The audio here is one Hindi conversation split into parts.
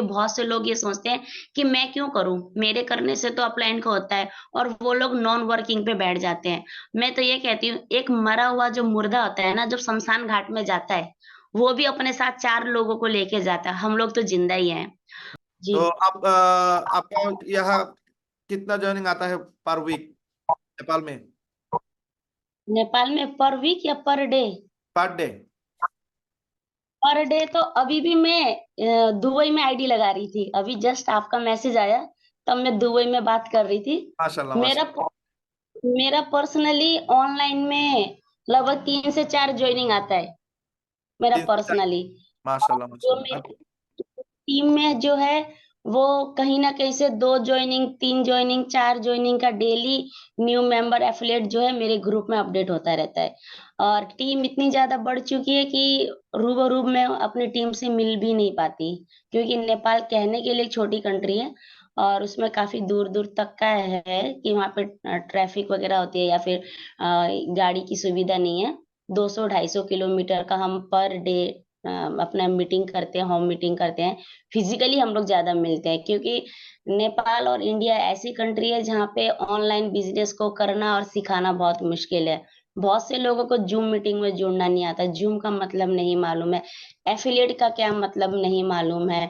बहुत से लोग ये सोचते हैं कि मैं क्यों करूँ? मेरे करने से तो अपलाइन का होता है और वो लोग नॉन वर्किंग पे बैठ जाते हैं। मैं तो ये कहती हूँ एक मरा हुआ जो मुर्दा होता है ना, जब शमशान घाट में जाता है, वो भी अपने साथ 4 लोगों को लेके जाता है। हम लोग तो जिंदा ही हैं। जी। तो आप आपका यहाँ कितना जर्निंग आता है पर वीक नेपाल में? नेपाल में पर वीक या per day? Per day? Per day तो अभी भी मैं दुबई में आईडी लगा रही थी। अभी जस्ट आपका मैसेज आया, तब मैं दुबई में बात कर रही थी। माशाल्लाह मेरा माशाल्लाह। मेरा पर्सनली ऑनलाइन में लगभग 3 से 4 जॉइनिंग आता है, मेरा 3 से 4? पर्सनली। और माशाल्लाह जो माशाल्लाह। मेरी टीम में जो है, वो कहीं न कहीं से 2 जॉइनिंग, 3 जॉइनिंग, 4 जॉइनिंग का डेली न्यू मेंबर एफिलिएट जो है मेरे ग्रुप में अपडेट होता रहता है। और टीम इतनी ज़्यादा बढ़ चुकी है कि रूबरू मैं अपनी टीम से मिल भी नहीं पाती, क्योंकि नेपाल कहने के लिए एक छोटी कंट्री है और उसमें काफ़ी दूर-दूर तक का है कि वहाँ पे ट्रैफिक वगैरह होती है या फिर गाड़ी की सुविधा नहीं है। 200-250 किलोमीटर का हम पर डे अपना मीटिंग करते हैं, होम मीटिंग करते हैं। फिज़िकली हम लोग ज़्यादा मिलते हैं, क्योंकि नेपाल और इंडिया ऐसी कंट्री है जहाँ पे ऑनलाइन बिज़नेस को करना और सिखाना बहुत मुश्किल है। बहुत से लोगों को ज़ूम मीटिंग में जुड़ना नहीं आता, ज़ूम का मतलब नहीं मालूम है, एफ़िलिएट का क्या मतलब नहीं मालूम है,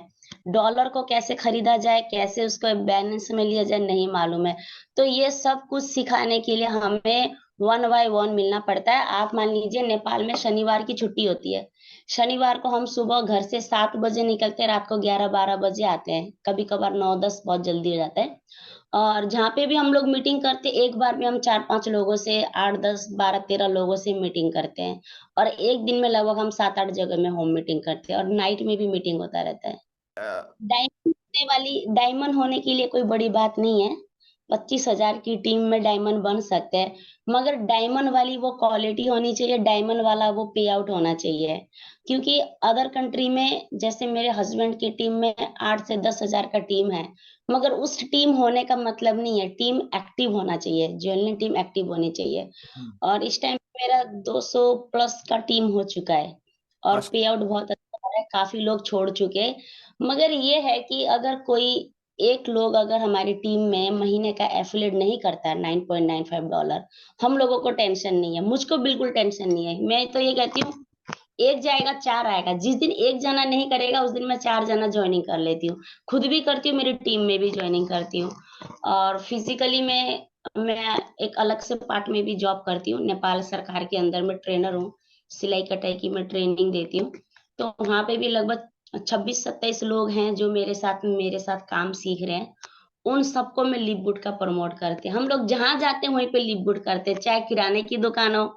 डॉलर को कैसे खरीदा जाए, कैसे उसको बैलेंस में लिया जाए नहीं मालूम है। तो ये सब कुछ सिखाने के लिए हमें वन बाय वन मिलना पड़ता है। आप मान लीजिए नेपाल में शनिवार की छुट्टी होती है। शनिवार को हम सुबह घर से 7 बजे निकलते हैं, रात को 11-12 बजे आते हैं। कभी-कभार 9-10 बहुत जल्दी हो जाता है। और जहाँ पे भी हम लोग मीटिंग करते हैं, एक बार में हम 4-5 लोगों से 8-10, 12-13 लोगों से मीटिंग करते हैं। और एक दिन में लगभग हम 7-8 जगह में होम मीटिंग करते हैं और नाइट में भी मीटिंग होता रहता है। डायमंड होने के लिए कोई बड़ी बात नहीं है। 25,000 की टीम में डायमंड बन सकते हैं, मगर डायमंड वाली वो क्वालिटी होनी चाहिए, डायमंड वाला वो पे आउट होना चाहिए। क्योंकि अदर कंट्री में जैसे मेरे हस्बैंड की टीम में 8 से 10,000 का टीम है, मगर उस टीम होने का मतलब नहीं है, टीम एक्टिव होना चाहिए, जेन्युइन टीम एक्टिव होनी चाहिए। हम्म, और इस टाइम मेरा 200 प्लस का टीम हो चुका है और पे आउट बहुत अच्छा आ रहा है, काफ़ी लोग छोड़ चुके हैं। मगर ये है कि अगर कोई एक लोग अगर हमारी टीम में महीने का एफिलिएट नहीं करता है $9.95, हम लोगों को टेंशन नहीं है, मुझको बिल्कुल टेंशन नहीं है। मैं तो ये कहती हूँ, 1 जाएगा 4 आएगा। जिस दिन 1 जना नहीं करेगा उस दिन मैं 4 जना जॉइनिंग कर लेती हूँ। खुद भी करती हूँ, मेरी टीम में भी जॉइनिंग करती हूँ। और फिज़िकली मैं एक अलग से पार्ट में भी जॉब करती हूँ। नेपाल सरकार के अंदर मैं ट्रेनर हूँ। सिलाई-कटाई की मैं ट्रेनिंग देती हूँ। तो वहाँ पे भी लगभग 26-27 लोग हैं जो मेरे साथ काम सीख रहे हैं। उन सबको मैं लिववुड का प्रमोट करती हूँ। हम लोग जहाँ जाते हैं वहीं पे लिववुड करते हैं, चाहे किराने की दुकान हो,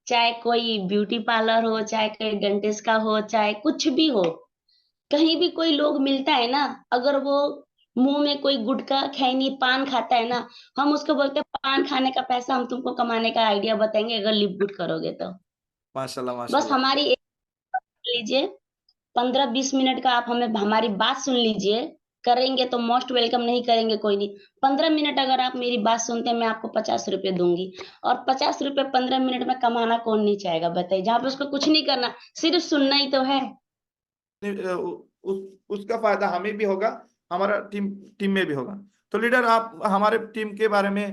चाहे कोई ब्यूटी पार्लर हो, चाहे कोई डेंटिस्ट का हो, चाहे कुछ भी हो, कहीं भी कोई लोग मिलता है ना, अगर वो मुँह में कोई गुटखा, खैनी, पान खाता है ना, हम उसको बोलते हैं पान खाने का पैसा हम तुमको कमाने का आइडिया बताएँगे अगर लिव गुड करोगे तो। माशाल्लाह बस माशाल्लाह। हमारी एक लीजिए, 15-20 मिनट का आप हमें हमारी बात सुन लीजिए, करेंगे तो मोस्ट वेलकम, नहीं करेंगे कोई नहीं। 15 मिनट अगर आप मेरी बात सुनते हैं, मैं आपको ₹50 दूँगी और ₹50 15 मिनट में कमाना कौन नहीं चाहेगा बताइए? जहाँ पे उसको कुछ नहीं करना, सिर्फ़ सुनना ही तो है। नहीं, उसका फायदा हमें भी होगा, हमारा टीम टीम में भी होगा। तो लीडर, आप हमारे टीम के बारे में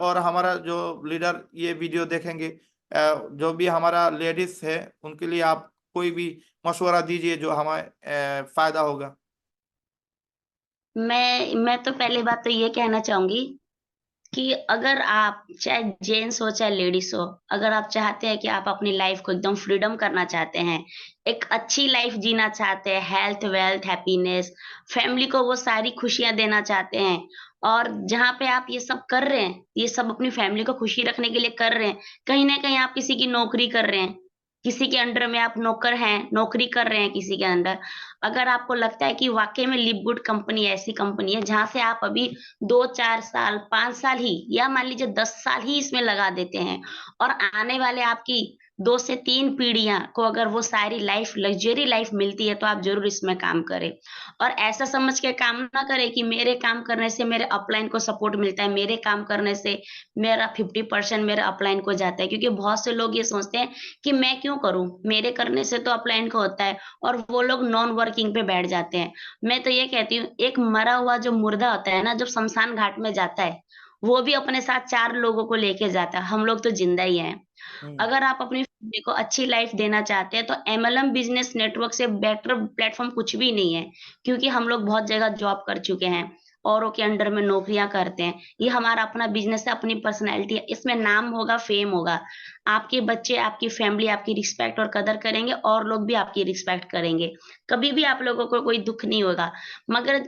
और हमारा जो लीडर ये वीडियो देखेंगे, जो भी हमारा लेडीज है उनके लिए आप कोई भी मशवरा दीजिए जो हमें फायदा होगा। मैं तो पहली बात तो ये कहना चाहूँगी कि अगर आप चाहे जेंट्स हो चाहे लेडीज हो, अगर आप चाहते हैं कि आप अपनी लाइफ को एकदम फ्रीडम करना चाहते हैं, एक अच्छी लाइफ जीना चाहते हैं, हेल्थ, वेल्थ, हैप्पीनेस, फैमिली को वो सारी खुशियाँ देना चाहते हैं और जहाँ पे आप ये सब कर रहे हैं, ये सब अपनी फैमिली को खुशी रखने के लिए कर रहे हैं, कहीं न कहीं आप किसी की नौकरी कर रहे हैं, किसी के अंडर में आप नौकर हैं, नौकरी कर रहे हैं किसी के अंडर। अगर आपको लगता है कि वाक़ई में लिव गुड कंपनी ऐसी कंपनी है जहाँ से आप अभी 2-4 साल, 5 साल ही या मान लीजिए 10 साल ही इसमें लगा देते हैं और आने वाले आपकी 2 से 3 पीढ़ियाँ को अगर वो सारी लाइफ लग्ज़री लाइफ मिलती है, तो आप ज़रूर इसमें काम करें। और ऐसा समझ के काम ना करें कि मेरे काम करने से मेरे अपलाइन को सपोर्ट मिलता है, मेरे काम करने से मेरा 50% मेरा अपलाइन को जाता है। क्योंकि बहुत से लोग ये सोचते हैं कि मैं क्यों करूँ? मेरे करने से तो अपलाइन को होता है, और वो लोग नॉन वर्किंग पे बैठ जाते हैं। मैं तो ये कहती हूँ, एक मरा हुआ जो मुर्दा होता है ना, जब शमशान घाट में जाता है, वो भी अपने साथ 4 लोगों को लेके जाता है। हम लोग तो ज़िंदा ही हैं। हम्म। अगर आप अपनी फैमिली को अच्छी लाइफ देना चाहते हैं, तो एमएलएम बिज़नेस नेटवर्क से बेटर प्लेटफ़ॉर्म कुछ भी नहीं है। क्योंकि हम लोग बहुत जगह जॉब कर चुके हैं, औरों के अंडर में नौकरियाँ करते हैं। ये हमारा अपना बिज़नेस है, अपनी पर्सनैलिटी है। इसमें नाम होगा, फ़ेम होगा। आपके बच्चे, आपकी फैमिली आपकी रिस्पेक्ट और कदर करेंगे, और लोग भी आपकी रिस्पेक्ट करेंगे। कभी भी आप लोगों को कोई दुःख नहीं होगा। मगर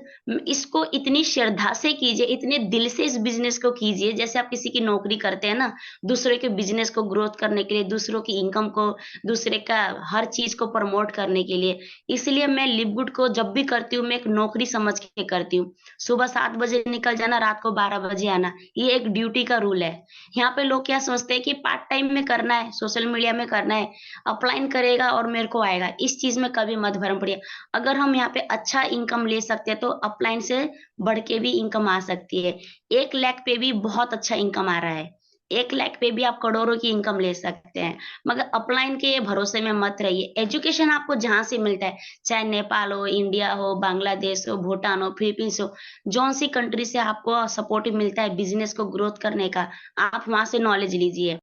इसको इतनी श्रद्धा से कीजिए, इतने दिल से इस बिज़नेस को कीजिए, जैसे आप किसी की नौकरी करते हैं ना, दूसरे के बिज़नेस को ग्रोथ करने के लिए, दूसरों की इनकम को, दूसरे का हर चीज़ को प्रमोट करने के लिए। इसलिए मैं लिव गुड को जब भी करती हूँ, मैं एक नौकरी समझ के करती हूँ। सुबह 7 बजे निकल जाना, रात को 12 बजे आना, ये एक ड्यूटी का रूल है। यहाँ पे लोग क्या सोचते हैं कि पार्ट टाइम में करना है, सोशल मीडिया में करना है, अपलाइन करेगा और मेरे को आएगा। इस चीज़ में कभी मत भ्रम पड़िए। अगर हम यहाँ पे अच्छा इनकम ले सकते हैं, तो अपलाइन से बढ़ के भी इनकम आ सकती है। 1 लाख पे भी बहुत अच्छा इनकम आ रहा है। 1 लाख पे भी आप करोड़ों की इनकम ले सकते हैं। मगर अपलाइन के भरोसे में मत रहिए। एजुकेशन आपको जहाँ से मिलता है, चाहे नेपाल हो, इंडिया हो, बांग्लादेश हो, भूटान हो, फिलीपींस हो, जौन-सी कंट्री से आपको सपोर्ट मिलता है बिज़नेस को ग्रोथ करने का, आप वहाँ से नॉलेज लीजिए।